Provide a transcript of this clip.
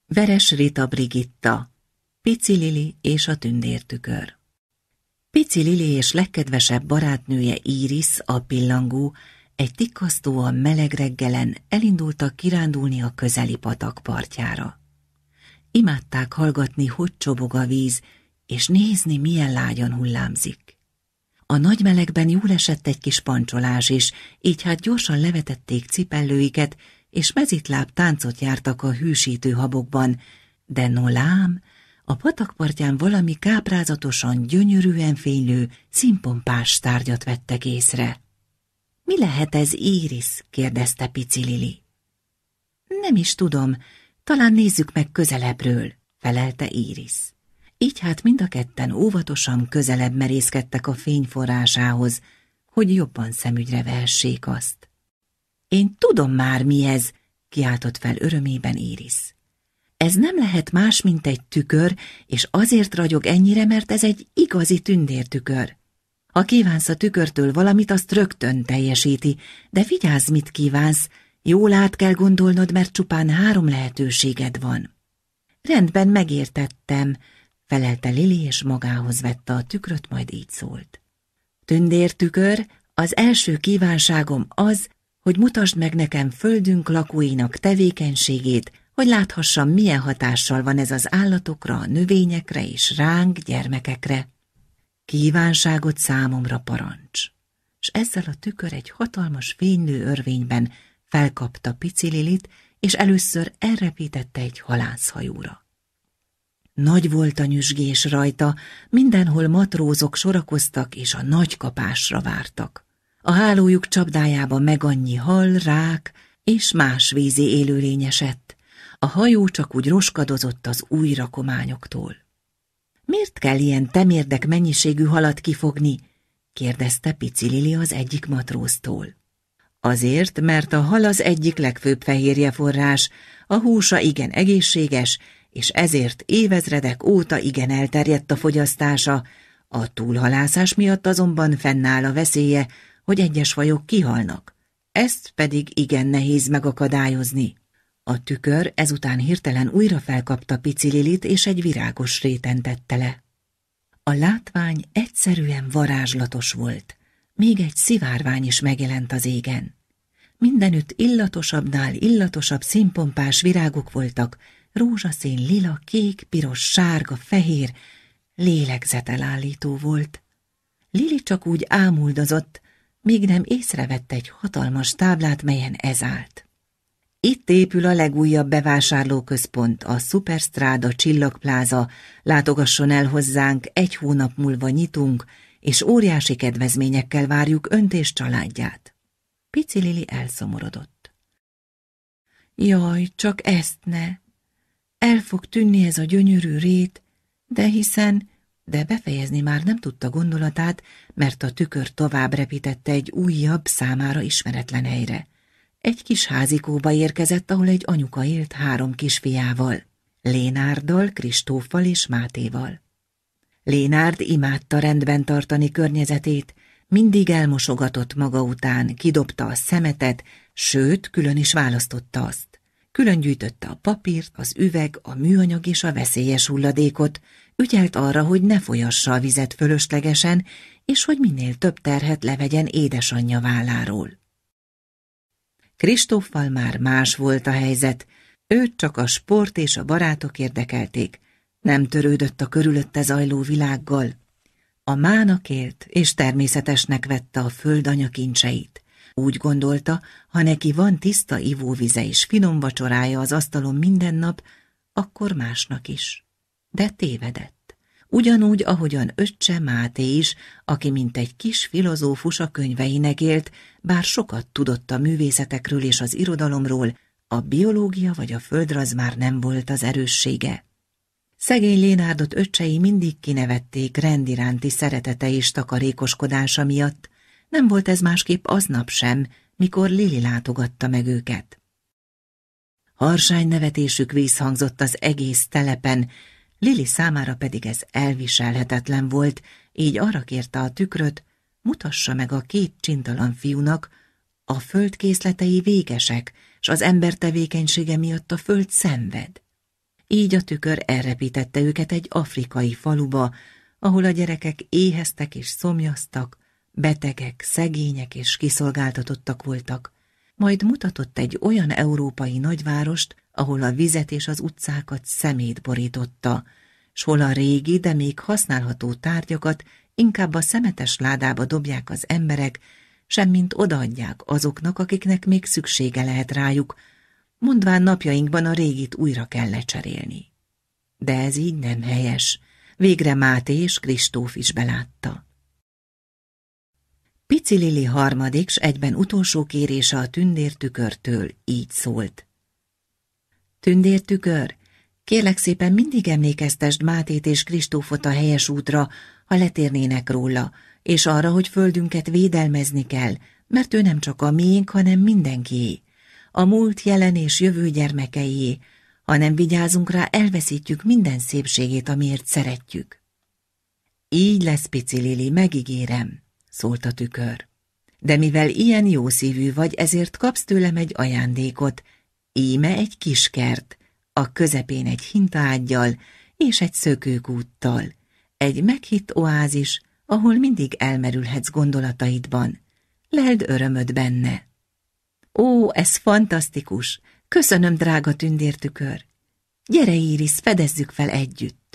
Veres Rita Brigitta, Pici Lili és a tündértükör. Pici Lili és legkedvesebb barátnője Iris, a pillangó, egy tikkasztóan meleg reggelen elindultak kirándulni a közeli patak partjára. Imádták hallgatni, hogy csobog a víz, és nézni, milyen lágyan hullámzik. A nagy melegben jól esett egy kis pancsolás is, így hát gyorsan levetették cipellőiket, és mezitláb táncot jártak a hűsítő habokban, de no lám, a patakpartján valami káprázatosan, gyönyörűen fénylő, színpompás tárgyat vettek észre. Mi lehet ez, Iris? kérdezte Pici Lili. Nem is tudom, talán nézzük meg közelebbről, felelte Iris. Így hát mind a ketten óvatosan közelebb merészkedtek a fényforrásához, hogy jobban szemügyre vehessék azt. Én tudom már, mi ez, kiáltott fel örömében Iris. Ez nem lehet más, mint egy tükör, és azért ragyog ennyire, mert ez egy igazi tündértükör. Ha kívánsz a tükörtől valamit, azt rögtön teljesíti, de vigyázz, mit kívánsz, jól át kell gondolnod, mert csupán 3 lehetőséged van. Rendben, megértettem, felelte Lili, és magához vette a tükröt, majd így szólt. Tündértükör, az első kívánságom az, hogy mutasd meg nekem földünk lakóinak tevékenységét, hogy láthassam, milyen hatással van ez az állatokra, a növényekre és ránk, gyermekekre. Kívánságot számomra parancs. S ezzel a tükör egy hatalmas fénylő örvényben felkapta Pici Lilit, és először elrepítette egy halászhajóra. Nagy volt a nyüzsgés rajta, mindenhol matrózok sorakoztak, és a nagy kapásra vártak. A hálójuk csapdájába meg annyi hal, rák és más vízi élőlény esett. A hajó csak úgy roskadozott az új rakományoktól. Miért kell ilyen temérdek mennyiségű halat kifogni? kérdezte Pici Lili az egyik matróztól. Azért, mert a hal az egyik legfőbb fehérjeforrás, a húsa igen egészséges, és ezért évezredek óta igen elterjedt a fogyasztása, a túlhalászás miatt azonban fennáll a veszélye, hogy egyes fajok kihalnak. Ezt pedig igen nehéz megakadályozni. A tükör ezután hirtelen újra felkapta Pici Lilit, és egy virágos réten tette le. A látvány egyszerűen varázslatos volt, még egy szivárvány is megjelent az égen. Mindenütt illatosabbnál illatosabb színpompás virágok voltak, rózsaszín, lila, kék, piros, sárga, fehér, lélegzetelállító volt. Lili csak úgy ámuldozott, míg nem észrevett egy hatalmas táblát, melyen ez állt. Itt épül a legújabb bevásárlóközpont, a Superstrada Csillagpláza, látogasson el hozzánk, 1 hónap múlva nyitunk, és óriási kedvezményekkel várjuk önt és családját. Pici Lili elszomorodott. Jaj, csak ezt ne! El fog tűnni ez a gyönyörű rét, de befejezni már nem tudta gondolatát, mert a tükör tovább repítette egy újabb, számára ismeretlen helyre. Egy kis házikóba érkezett, ahol egy anyuka élt 3 kisfiával, Lénárddal, Kristóffal és Mátéval. Lénárd imádta rendben tartani környezetét, mindig elmosogatott maga után, kidobta a szemetet, sőt, külön is választotta azt. Külön gyűjtötte a papírt, az üveg, a műanyag és a veszélyes hulladékot, ügyelt arra, hogy ne folyassa a vizet fölöslegesen, és hogy minél több terhet levegyen édesanyja válláról. Kristóffal már más volt a helyzet, őt csak a sport és a barátok érdekelték, nem törődött a körülötte zajló világgal. A mának élt, és természetesnek vette a föld anyakincseit. Úgy gondolta, ha neki van tiszta ivóvize és finom vacsorája az asztalon minden nap, akkor másnak is. De tévedett. Ugyanúgy, ahogyan öccse Máté is, aki mint egy kis filozófus a könyveinek élt, bár sokat tudott a művészetekről és az irodalomról, a biológia vagy a földrajz már nem volt az erőssége. Szegény Lénárdot öccsei mindig kinevették rendiránti szeretete és takarékoskodása miatt, nem volt ez másképp aznap sem, mikor Lili látogatta meg őket. Harsány nevetésük vízhangzott az egész telepen, Lili számára pedig ez elviselhetetlen volt, így arra kérte a tükröt, mutassa meg a 2 csintalan fiúnak, a föld készletei végesek, s az ember tevékenysége miatt a föld szenved. Így a tükör elrepítette őket egy afrikai faluba, ahol a gyerekek éheztek és szomjaztak, betegek, szegények és kiszolgáltatottak voltak. Majd mutatott egy olyan európai nagyvárost, ahol a vizet és az utcákat szemét borította, s hol a régi, de még használható tárgyakat inkább a szemetes ládába dobják az emberek, semmint odaadják azoknak, akiknek még szüksége lehet rájuk, mondván napjainkban a régit újra kell lecserélni. De ez így nem helyes. Végre Máté és Kristóf is belátta. Pici Lili harmadik, s egyben utolsó kérése a tündértükörtől így szólt. Tündértükör, kérlek szépen mindig emlékeztesd Mátét és Kristófot a helyes útra, ha letérnének róla, és arra, hogy földünket védelmezni kell, mert ő nem csak a miénk, hanem mindenkié, a múlt, jelen és jövő gyermekeié. Ha nem vigyázunk rá, elveszítjük minden szépségét, amiért szeretjük. Így lesz, Pici Lili, megígérem, szólt a tükör. De mivel ilyen jószívű vagy, ezért kapsz tőlem egy ajándékot, íme egy kis kert, a közepén egy hintaággyal és egy szökőkúttal, egy meghitt oázis, ahol mindig elmerülhetsz gondolataidban. Leld örömöd benne. Ó, ez fantasztikus! Köszönöm, drága tündértükör! Gyere, Íris, fedezzük fel együtt!